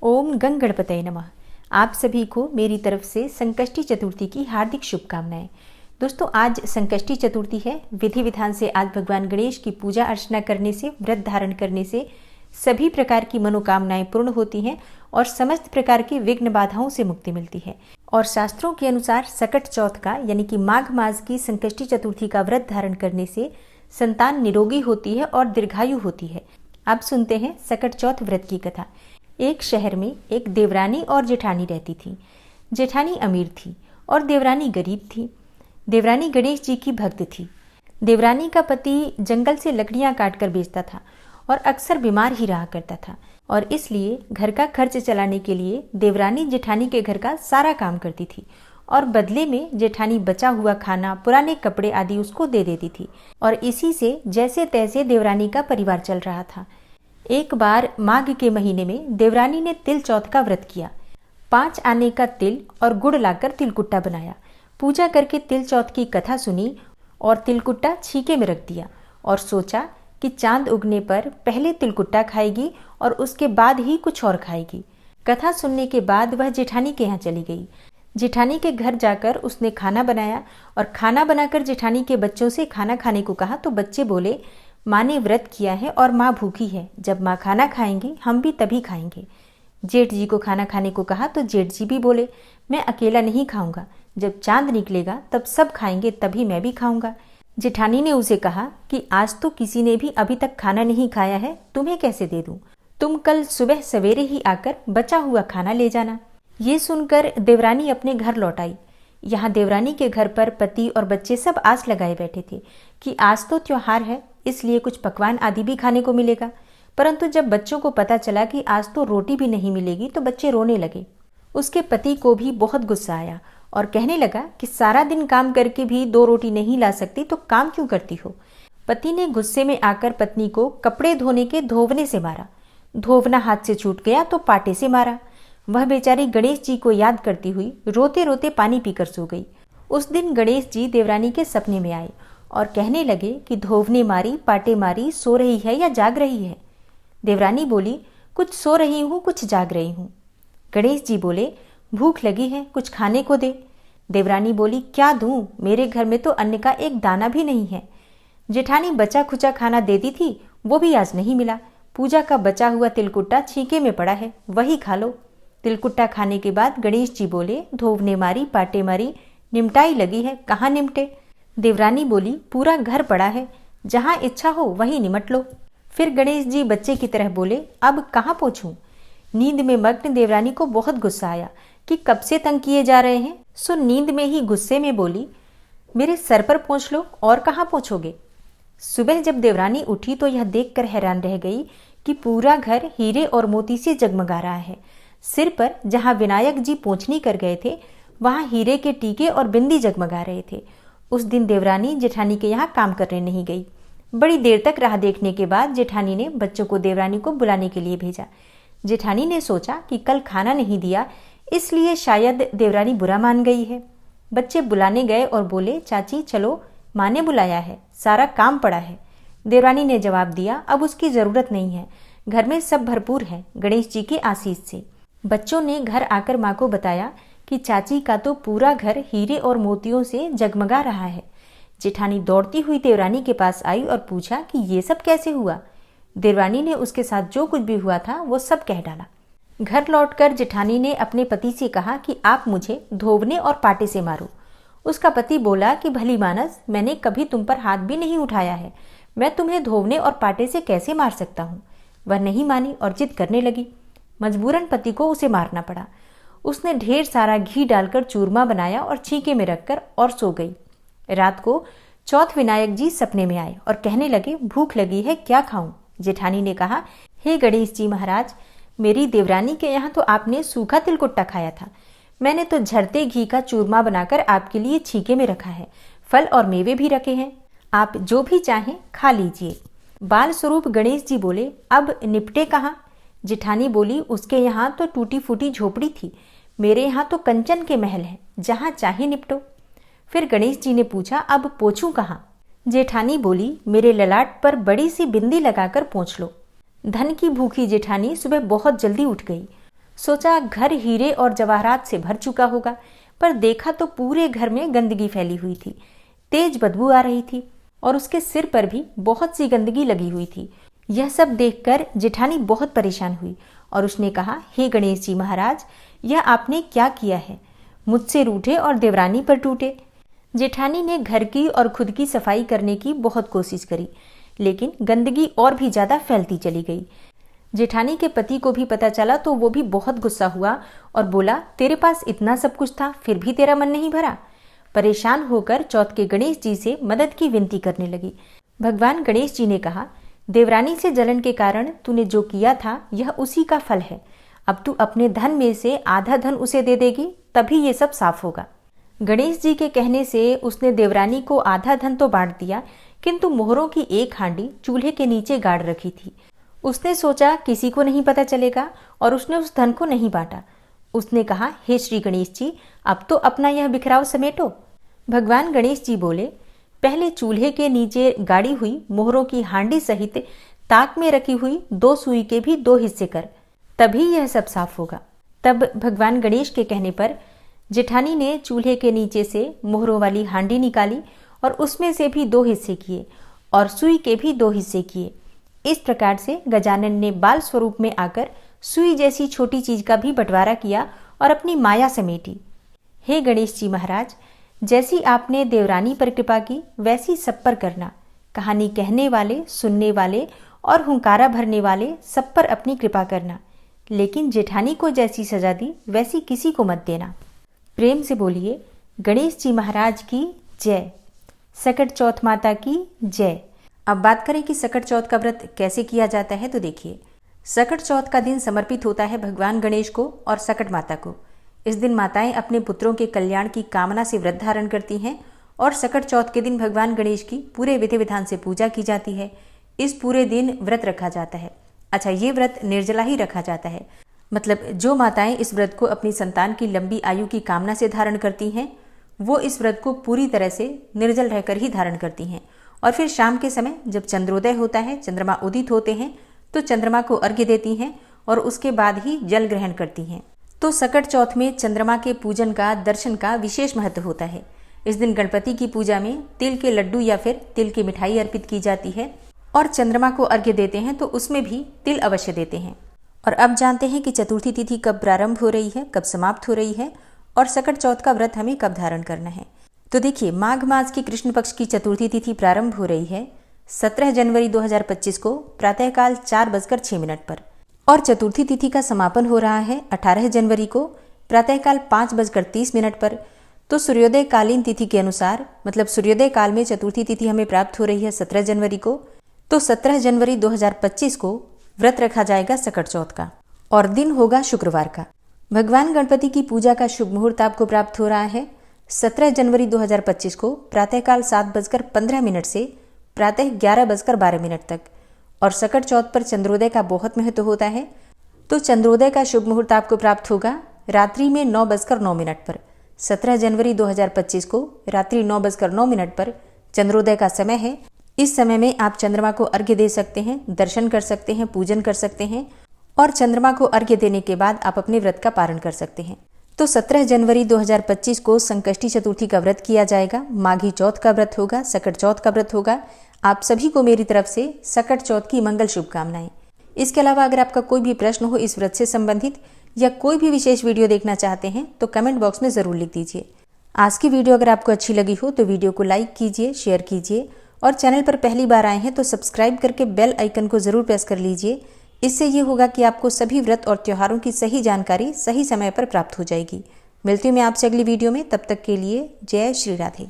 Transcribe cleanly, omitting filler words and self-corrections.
ओम गंगणपतये नमः। आप सभी को मेरी तरफ से संकष्टी चतुर्थी की हार्दिक शुभकामनाएं। दोस्तों, आज संकष्टी चतुर्थी है। विधि विधान से आज भगवान गणेश की पूजा अर्चना करने से, व्रत धारण करने से सभी प्रकार की मनोकामनाएं पूर्ण होती हैं और समस्त प्रकार की विघ्न बाधाओं से मुक्ति मिलती है। और शास्त्रों के अनुसार सकट चौथ का यानी कि माघ मास की संकष्टी चतुर्थी का व्रत धारण करने से संतान निरोगी होती है और दीर्घायु होती है। अब सुनते हैं सकट चौथ व्रत की कथा। एक शहर में एक देवरानी और जेठानी रहती थी। जेठानी अमीर थी और देवरानी गरीब थी। देवरानी गणेश जी की भक्त थी। देवरानी का पति जंगल से लकड़ियां काटकर बेचता था और अक्सर बीमार ही रहा करता था, और इसलिए घर का खर्च चलाने के लिए देवरानी जेठानी के घर का सारा काम करती थी और बदले में जेठानी बचा हुआ खाना, पुराने कपड़े आदि उसको दे देती थी। और इसी से जैसे तैसे देवरानी का परिवार चल रहा था। एक बार माघ के महीने में देवरानी ने तिल चौथ का व्रत किया। 5 आने का तिल और गुड़ लाकर तिलकुट्टा बनाया। पूजा करके तिल चौथ की कथा सुनी और तिलकुट्टा छीके में रख दिया और सोचा कि चांद उगने पर पहले तिलकुट्टा खाएगी और उसके बाद ही कुछ और खाएगी। कथा सुनने के बाद वह जेठानी के यहाँ चली गई। जेठानी के घर जाकर उसने खाना बनाया और खाना बनाकर जेठानी के बच्चों से खाना खाने को कहा तो बच्चे बोले, माँ ने व्रत किया है और माँ भूखी है, जब माँ खाना खाएंगी हम भी तभी खाएंगे। जेठ जी को खाना खाने को कहा तो जेठ जी भी बोले, मैं अकेला नहीं खाऊंगा, जब चांद निकलेगा तब सब खाएंगे तभी मैं भी खाऊंगा। जेठानी ने उसे कहा कि आज तो किसी ने भी अभी तक खाना नहीं खाया है, तुम्हें कैसे दे दूं? तुम कल सुबह सवेरे ही आकर बचा हुआ खाना ले जाना। ये सुनकर देवरानी अपने घर लौट आई। यहाँ देवरानी के घर पर पति और बच्चे सब आस लगाए बैठे थे कि आज तो त्योहार है, इसलिए कुछ पकवान आदि भी खाने को मिलेगा। परंतु जब बच्चों को पता चला कि आज तो रोटी भी नहीं मिलेगी तो बच्चे रोने लगे। उसके पति को भी बहुत गुस्सा आया और कहने लगा कि सारा दिन काम करके भी 2 रोटी नहीं ला सकती तो काम क्यों करती हो। पति ने गुस्से में आकर पत्नी को कपड़े धोने के धोवने से मारा। धोवना हाथ से छूट गया तो पाटे से मारा। वह बेचारी गणेश जी को याद करती हुई रोते रोते पानी पीकर सो गई। उस दिन गणेश जी देवरानी के सपने में आए और कहने लगे कि धोवने मारी, पाटे मारी, सो रही है या जाग रही है? देवरानी बोली, कुछ सो रही हूँ, कुछ जाग रही हूँ। गणेश जी बोले, भूख लगी है, कुछ खाने को दे। देवरानी बोली, क्या दूं? मेरे घर में तो अन्न का एक दाना भी नहीं है। जेठानी बचा खुचा खाना देती थी, वो भी आज नहीं मिला। पूजा का बचा हुआ तिलकुट्टा छीके में पड़ा है, वही खा लो। तिलकुट्टा खाने के बाद गणेश जी बोले, धोवने मारी, पाटे मारी, निमटाई लगी है, कहाँ निमटे? देवरानी बोली, पूरा घर पड़ा है, जहाँ इच्छा हो वहीं निमट लो। फिर गणेश जी बच्चे की तरह बोले, अब कहाँ पोंछूं? नींद में मग्न देवरानी को बहुत गुस्सा आया कि कब से तंग किए जा रहे हैं। सो नींद में ही गुस्से में बोली, मेरे सर पर पोंछ लो, और कहाँ पोंछोगे? सुबह जब देवरानी उठी तो यह देखकर हैरान रह गई कि पूरा घर हीरे और मोती से जगमगा रहा है। सिर पर जहाँ विनायक जी पोंछनी कर गए थे वहाँ हीरे के टीके और बिंदी जगमगा रहे थे। उस दिन देवरानी जेठानी के यहाँ काम करने नहीं गई। बड़ी देर तक राह देखने के बाद जेठानी ने बच्चों को देवरानी को बुलाने के लिए भेजा। जेठानी ने सोचा कि कल खाना नहीं दिया, इसलिए शायद देवरानी बुरा मान गई है। बच्चे बुलाने गए और बोले, चाची चलो, माँ ने बुलाया है, सारा काम पड़ा है। देवरानी ने जवाब दिया, अब उसकी जरूरत नहीं है, घर में सब भरपूर है गणेश जी के आशीष से। बच्चों ने घर आकर माँ को बताया कि चाची का तो पूरा घर हीरे और मोतियों से जगमगा रहा है। जेठानी दौड़ती हुई देवरानी के पास आई और पूछा कि ये सब कैसे हुआ। देवरानी ने उसके साथ जो कुछ भी हुआ था वो सब कह डाला। घर लौटकर जेठानी ने अपने पति से कहा कि आप मुझे धोवने और पाटे से मारो। उसका पति बोला कि भली मानस, मैंने कभी तुम पर हाथ भी नहीं उठाया है, मैं तुम्हें धोवने और पाटे से कैसे मार सकता हूँ। वह नहीं मानी और जिद करने लगी। मजबूरन पति को उसे मारना पड़ा। उसने ढेर सारा घी डालकर चूरमा बनाया और छीके में रखकर और सो गई। रात को चौथ विनायक जी सपने में आए और कहने लगे, भूख लगी है, क्या खाऊं? जेठानी ने कहा, हे गणेश जी महाराज, मेरी देवरानी के यहाँ तो आपने सूखा तिलकुट्टा खाया था, मैंने तो झरते घी का चूरमा बनाकर आपके लिए छीके में रखा है, फल और मेवे भी रखे हैं, आप जो भी चाहें खा लीजिए। बाल स्वरूप गणेश जी बोले, अब निपटे कहाँ? जेठानी बोली, उसके यहाँ तो टूटी फूटी झोपड़ी थी, मेरे यहाँ तो कंचन के महल है, जहाँ चाहे निपटो। फिर गणेश जी ने पूछा, अब पोंछूं कहाँ? जेठानी बोली, मेरे ललाट पर बड़ी सी बिंदी लगाकर पोंछ लो। धन की भूखी जेठानी सुबह बहुत जल्दी उठ गई। सोचा घर हीरे और जवाहरात से भर चुका होगा, पर देखा तो पूरे घर में गंदगी फैली हुई थी। तेज बदबू आ रही थी और उसके सिर पर भी बहुत सी गंदगी लगी हुई थी। यह सब देखकर जेठानी बहुत परेशान हुई और उसने कहा, हे गणेश जी महाराज, यह आपने क्या किया है? मुझसे रूठे और देवरानी पर टूटे। जेठानी ने घर की और खुद की सफाई करने की बहुत कोशिश करी, लेकिन गंदगी और भी ज्यादा फैलती चली गई। जेठानी के पति को भी पता चला तो वो भी बहुत गुस्सा हुआ और बोला, तेरे पास इतना सब कुछ था, फिर भी तेरा मन नहीं भरा। परेशान होकर चौथ के गणेश जी से मदद की विनती करने लगी। भगवान गणेश जी ने कहा, देवरानी से जलन के कारण तूने जो किया था यह उसी का फल है। अब तू अपने धन में से आधा धन उसे दे देगी, तभी ये सब साफ होगा। गणेश जी के कहने से उसने देवरानी को आधा धन तो बांट दिया, किंतु मोहरों की एक हांडी चूल्हे के नीचे गाड़ रखी थी। उसने सोचा किसी को नहीं पता चलेगा और उसने उस धन को नहीं बांटा। उसने कहा, हे श्री गणेश जी, अब तो अपना यह बिखराव समेटो। भगवान गणेश जी बोले, पहले चूल्हे के नीचे गाड़ी हुई मोहरों की हांडी सहित ताक में रखी हुई 2 सुई के भी 2 हिस्से कर, तभी यह सब साफ होगा। तब भगवान गणेश के कहने पर जेठानी ने चूल्हे के नीचे से मोहरों वाली हांडी निकाली और उसमें से भी 2 हिस्से किए और सुई के भी 2 हिस्से किए। इस प्रकार से गजानन ने बाल स्वरूप में आकर सुई जैसी छोटी चीज का भी बंटवारा किया और अपनी माया समेटी। हे गणेश जी महाराज, जैसी आपने देवरानी पर कृपा की वैसी सब पर करना। कहानी कहने वाले, सुनने वाले और हुंकारा भरने वाले सब पर अपनी कृपा करना, लेकिन जेठानी को जैसी सजा दी वैसी किसी को मत देना। प्रेम से बोलिए, गणेश जी महाराज की जय। सकट चौथ माता की जय। अब बात करें कि सकट चौथ का व्रत कैसे किया जाता है, तो देखिए, सकट चौथ का दिन समर्पित होता है भगवान गणेश को और सकट माता को। इस दिन माताएं अपने पुत्रों के कल्याण की कामना से व्रत धारण करती हैं और सकट चौथ के दिन भगवान गणेश की पूरे विधि विधान से पूजा की जाती है। इस पूरे दिन व्रत रखा जाता है। अच्छा, ये व्रत निर्जला ही रखा जाता है, मतलब जो माताएं इस व्रत को अपनी संतान की लंबी आयु की कामना से धारण करती हैं, वो इस व्रत को पूरी तरह से निर्जल रहकर ही धारण करती हैं। और फिर शाम के समय जब चंद्रोदय होता है, चंद्रमा उदित होते हैं, तो चंद्रमा को अर्घ्य देती हैं और उसके बाद ही जल ग्रहण करती हैं। तो सकट चौथ में चंद्रमा के पूजन का, दर्शन का विशेष महत्व होता है। इस दिन गणपति की पूजा में तिल के लड्डू या फिर तिल की मिठाई अर्पित की जाती है और चंद्रमा को अर्घ्य देते हैं तो उसमें भी तिल अवश्य देते हैं। और अब जानते हैं कि चतुर्थी तिथि कब प्रारंभ हो रही है, कब समाप्त हो रही है और सकट चौथ का व्रत हमें कब धारण करना है। तो देखिए, माघ मास की कृष्ण पक्ष की चतुर्थी तिथि प्रारंभ हो रही है 17 जनवरी 2025 को प्रातःकाल 4:06 पर और चतुर्थी तिथि का समापन हो रहा है 18 जनवरी को प्रातःकाल 5:30 पर। तो सूर्योदय कालीन तिथि के अनुसार, मतलब सूर्योदय काल में चतुर्थी तिथि हमें प्राप्त हो रही है 17 जनवरी को। तो 17 जनवरी 2025 को व्रत रखा जाएगा सकट चौथ का और दिन होगा शुक्रवार का। भगवान गणपति की पूजा का शुभ मुहूर्त आपको प्राप्त हो रहा है 17 जनवरी 2025 को प्रातःकाल 7:15 से प्रातः 11:12 तक। और सकट चौथ पर चंद्रोदय का बहुत महत्व होता है। तो चंद्रोदय का शुभ मुहूर्त आपको प्राप्त होगा रात्रि में 9:09 पर। 17 जनवरी 2025 को रात्रि 9:09 पर चंद्रोदय का समय है। इस समय में आप चंद्रमा को अर्घ्य दे सकते हैं, दर्शन कर सकते हैं, पूजन कर सकते हैं और चंद्रमा को अर्घ्य देने के बाद आप अपने व्रत का पारण कर सकते हैं। तो 17 जनवरी 2025 को संकष्टी चतुर्थी का व्रत किया जाएगा, माघी चौथ का व्रत होगा, सकट चौथ का व्रत होगा। आप सभी को मेरी तरफ से सकट चौथ की मंगल शुभकामनाएं। इसके अलावा अगर आपका कोई भी प्रश्न हो इस व्रत से संबंधित या कोई भी विशेष वीडियो देखना चाहते हैं तो कमेंट बॉक्स में ज़रूर लिख दीजिए। आज की वीडियो अगर आपको अच्छी लगी हो तो वीडियो को लाइक कीजिए, शेयर कीजिए और चैनल पर पहली बार आए हैं तो सब्सक्राइब करके बेल आइकन को ज़रूर प्रेस कर लीजिए। इससे ये होगा कि आपको सभी व्रत और त्योहारों की सही जानकारी सही समय पर प्राप्त हो जाएगी। मिलती हूँ मैं आपसे अगली वीडियो में, तब तक के लिए जय श्री राधे।